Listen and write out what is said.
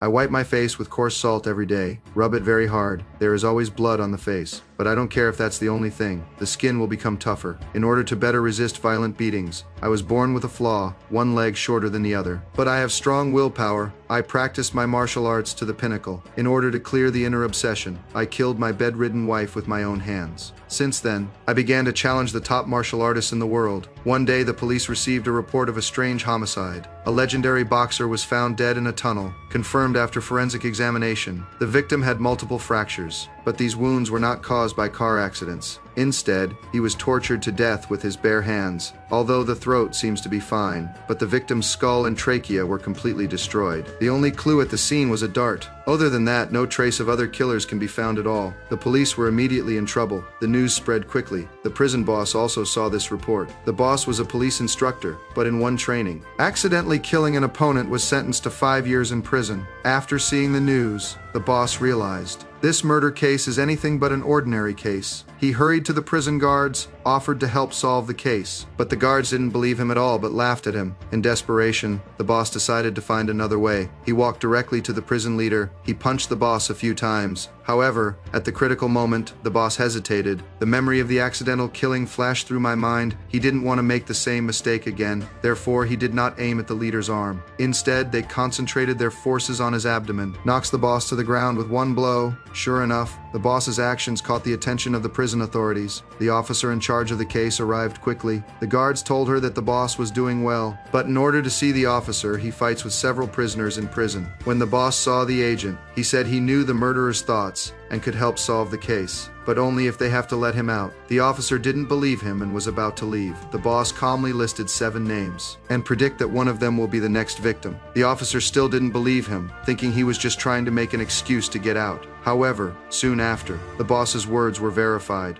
I wipe my face with coarse salt every day, rub it very hard. There is always blood on the face. But I don't care if that's the only thing. The skin will become tougher. In order to better resist violent beatings, I was born with a flaw, one leg shorter than the other. But I have strong willpower. I practiced my martial arts to the pinnacle. In order to clear the inner obsession, I killed my bedridden wife with my own hands. Since then, I began to challenge the top martial artists in the world. One day, the police received a report of a strange homicide. A legendary boxer was found dead in a tunnel, confirmed after forensic examination. The victim had multiple fractures, but these wounds were not caused by car accidents. Instead, he was tortured to death with his bare hands, although the throat seems to be fine, but the victim's skull and trachea were completely destroyed. The only clue at the scene was a dart. Other than that, no trace of other killers can be found at all. The police were immediately in trouble. The news spread quickly. The prison boss also saw this report. The boss was a police instructor, but in one training. Accidentally killing an opponent was sentenced to 5 years in prison. After seeing the news, the boss realized this murder case is anything but an ordinary case. He hurried to the prison guards, offered to help solve the case. But the guards didn't believe him at all, but laughed at him. In desperation, the boss decided to find another way. He walked directly to the prison leader. He punched the boss a few times. However, at the critical moment, the boss hesitated. The memory of the accidental killing flashed through my mind. He didn't want to make the same mistake again. Therefore, he did not aim at the leader's arm. Instead, they concentrated their forces on his abdomen. Knocks the boss to the ground with one blow. Sure enough, the boss's actions caught the attention of the prison authorities. The officer in charge of the case arrived quickly. The guards told her that the boss was doing well, but in order to see the officer, he fights with several prisoners in prison. When the boss saw the agent, he said he knew the murderer's thoughts and could help solve the case, but only if they have to let him out. The officer didn't believe him and was about to leave. The boss calmly listed 7 names and predict that one of them will be the next victim. The officer still didn't believe him, thinking he was just trying to make an excuse to get out. However, soon after, the boss's words were verified.